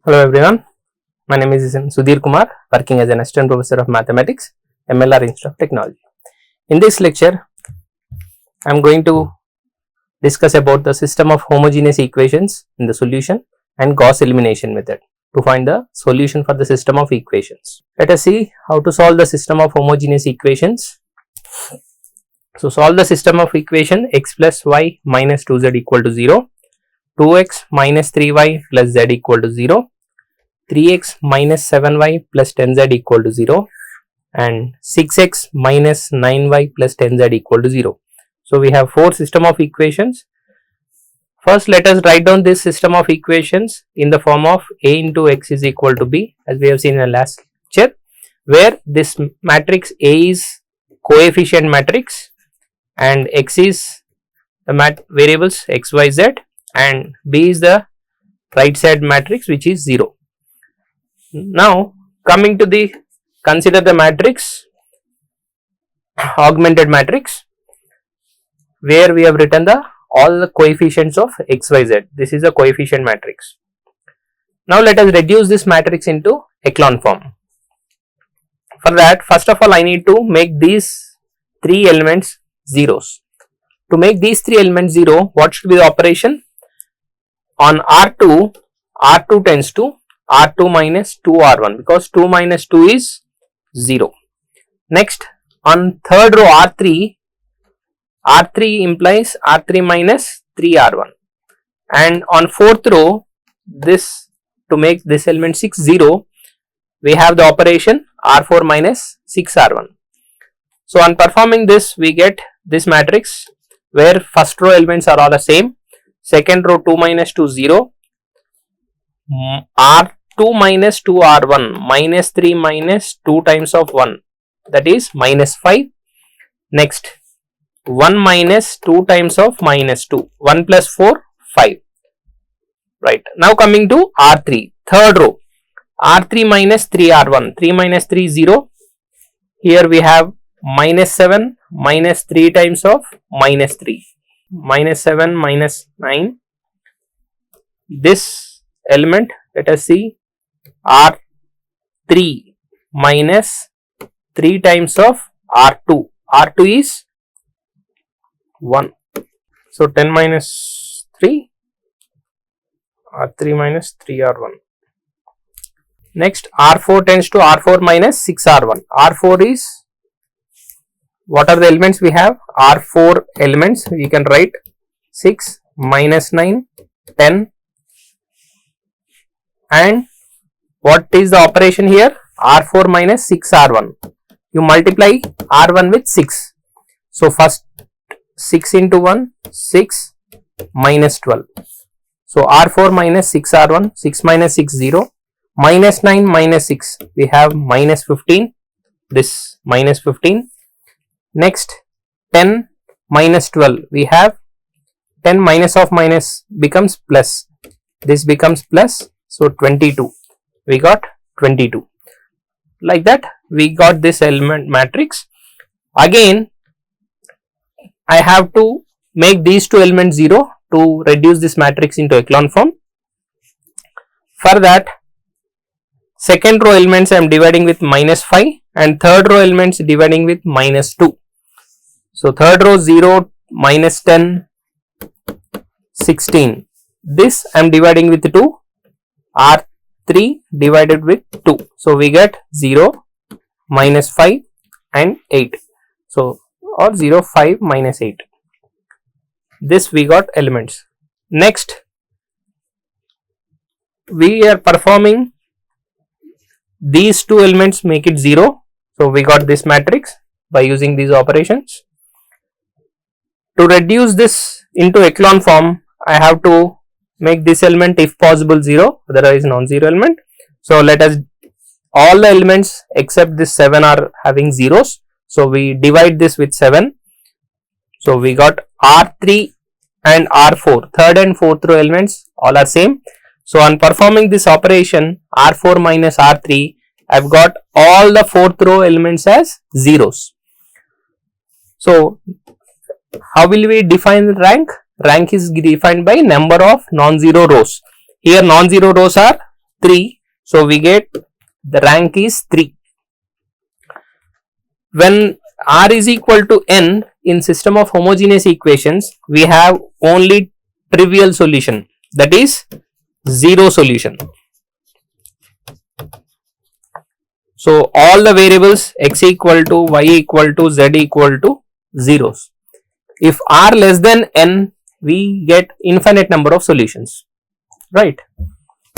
Hello everyone, my name is Sudheer Kumar, working as an assistant professor of mathematics, MLR Institute of Technology. In this lecture, I am going to discuss about the system of homogeneous equations in the solution and Gauss elimination method to find the solution for the system of equations. Let us see how to solve the system of homogeneous equations. So, solve the system of equation x plus y minus 2z equal to 0, 2x minus 3y plus z equal to 0, 3x minus 7y plus 10z equal to 0 and 6x minus 9y plus 10z equal to 0. So, we have four system of equations. First, let us write down this system of equations in the form of a into x is equal to b, as we have seen in the last lecture, where this matrix A is coefficient matrix and x is the variables x, y, z, and b is the right side matrix which is 0. Now, coming to the consider the matrix augmented matrix, where we have written the all the coefficients of x, y, z. This is a coefficient matrix. Now, let us reduce this matrix into echelon form. For that, first of all, I need to make these three elements zeros. To make these three elements 0, what should be the operation? On R2, R2 tends to R2 minus 2R1, because 2 minus 2 is 0. Next, on third row R3, R3 implies R3 minus 3R1, and on fourth row, this to make this element 6 0, we have the operation R4 minus 6R1. So, on performing this, we get this matrix where first row elements are all the same, second row 2 minus 2 0, R2 minus 2 R1 minus 3 minus 2 times of 1, that is minus 5. Next, 1 minus 2 times of minus 2, 1 plus 4 5. Right. Now, coming to R3, third row, R3 minus 3 R1, 3 minus 3 0, here we have minus 7 minus 3 times of minus 3, minus 7 minus 9. This element, let us see, R3 minus 3 times of R2, R2 is 1. So, 10 minus 3, R3 minus 3 R1. Next, R4 tends to R4 minus 6 R1, R4 is, what are the elements we have? R4 elements, we can write 6 minus 9, 10, and what is the operation here? R4 minus 6 R1, you multiply R1 with 6. So, first 6 into 1, 6 minus 12. So, R4 minus 6 R1, 6 minus 6 0, minus 9 minus 6, we have minus 15, this minus 15. Next, 10 minus 12, we have 10 minus of minus becomes plus, this becomes plus, so 22, we got 22. Like that, we got this element matrix. Again, I have to make these two elements 0 to reduce this matrix into echelon form. For that, second row elements I am dividing with minus 5 and third row elements dividing with minus 2. So, third row 0, minus 10, 16. This I am dividing with 2, R3 divided with 2. So, we get 0, minus 5 and 8. So, or 0, 5 minus 8. This we got elements. Next, we are performing these two elements, make it 0. So, we got this matrix by using these operations. To reduce this into echelon form, I have to make this element if possible 0, otherwise non-zero element. So, let us, all the elements except this 7 are having zeros. So, we divide this with 7. So, we got R3 and R4, third and fourth row elements all are same. So, on performing this operation R4 minus R3, I have got all the fourth row elements as zeros. So, how will we define rank? Rank is defined by number of non-zero rows. Here non-zero rows are 3. So we get the rank is 3. When R is equal to n in system of homogeneous equations, we have only trivial solution, that is 0 solution. So all the variables x equal to, y equal to, z equal to zeros. If R less than n, we get infinite number of solutions, right?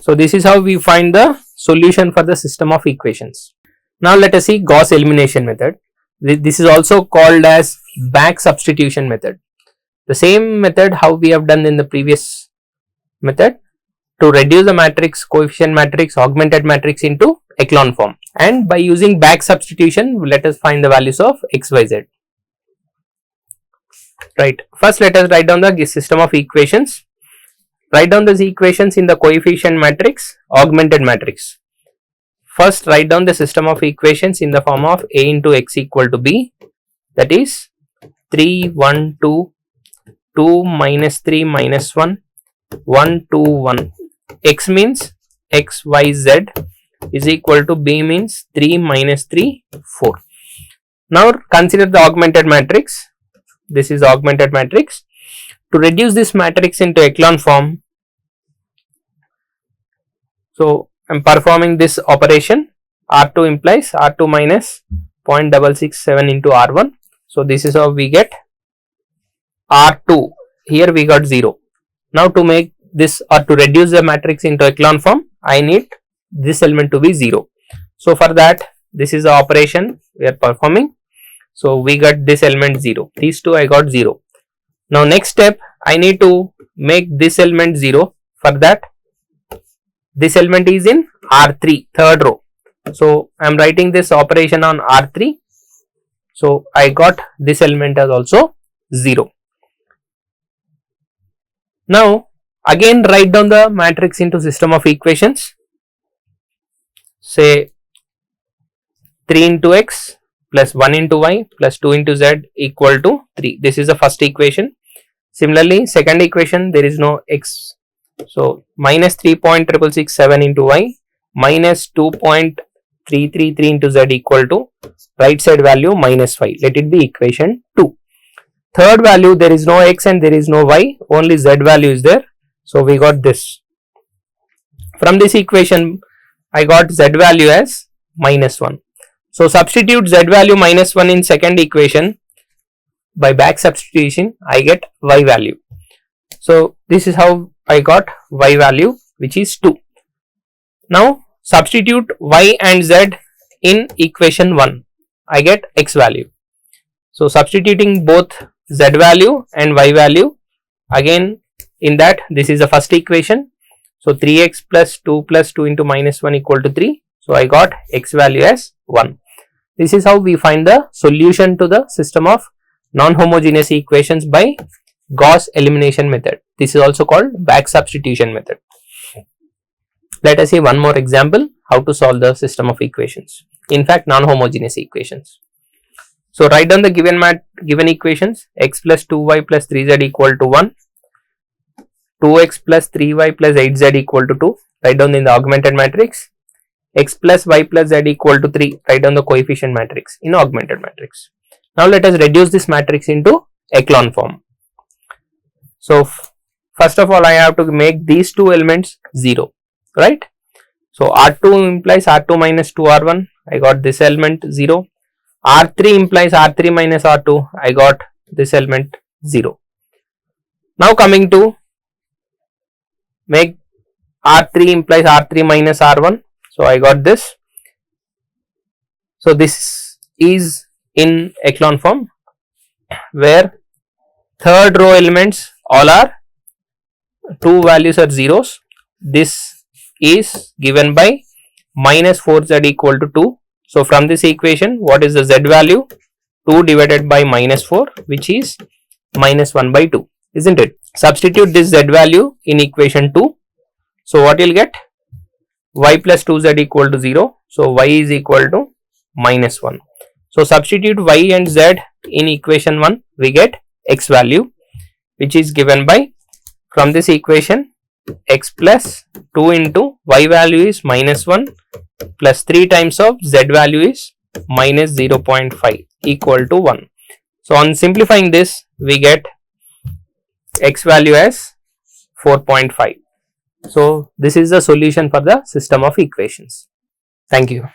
So this is how we find the solution for the system of equations. Now let us see Gauss elimination method. This is also called as back substitution method. The same method how we have done in the previous method, to reduce the matrix, coefficient matrix, augmented matrix into echelon form, and by using back substitution let us find the values of x, y, z. Right, first let us write down the system of equations. Write down these equations in the coefficient matrix, augmented matrix. First write down the system of equations in the form of a into x equal to b, that is 3, 1, 2, 2 minus 3 minus 1, 1, 2, 1. X means x, y, z is equal to b means 3 minus 3, 4. Now consider the augmented matrix. This is augmented matrix. To reduce this matrix into echelon form, so I am performing this operation. R2 implies R2 minus 0.667 into R1. So this is how we get R2. Here we got 0. Now to make this or to reduce the matrix into echelon form, I need this element to be 0. So for that, this is the operation we are performing. So we got this element 0. These two I got 0. Now next step, I need to make this element 0. For that, this element is in R3, third row. So I am writing this operation on R3. So I got this element as also 0. Now again write down the matrix into system of equations. Say 3 into x plus 1 into y plus 2 into z equal to 3. This is the first equation. Similarly, second equation, there is no x. So minus 3.667 into y minus 2.333 into z equal to right side value minus 5. Let it be equation 2. Third value, there is no x and there is no y, only z value is there. So we got this. From this equation, I got z value as minus 1. So substitute z value minus 1 in second equation. By back substitution, I get y value. So this is how I got y value, which is 2. Now substitute y and z in equation 1. I get x value. So substituting both z value and y value, again in that, this is the first equation. So 3x plus 2 into minus 1 equal to 3. So I got x value as 1. This is how we find the solution to the system of non-homogeneous equations by Gauss elimination method. This is also called back substitution method. Let us see one more example how to solve the system of equations. In fact, non-homogeneous equations. So write down the given equations. X plus 2y plus 3z equal to 1. 2x plus 3y plus 8z equal to 2. Write down in the augmented matrix. X plus y plus z equal to 3. Write down the coefficient matrix in augmented matrix. Now let us reduce this matrix into echelon form. So first of all, I have to make these two elements 0, right? So R2 implies R2 minus 2R1. I got this element 0. R3 implies R3 minus R2. I got this element 0. Now coming to make R3 implies R3 minus R1. So I got this. So this is in echelon form where third row elements all are, two values are zeros. This is given by minus 4z equal to 2. So from this equation, what is the z value? 2 divided by minus 4, which is minus 1 by 2, isn't it? Substitute this z value in equation 2. So what you'll get? Y plus 2z equal to 0. So y is equal to minus 1. So substitute y and z in equation 1, we get x value, which is given by, from this equation x plus 2 into y value is minus 1 plus 3 times of z value is minus 0.5 equal to 1. So on simplifying this, we get x value as 4.5. So this is the solution for the system of equations. Thank you.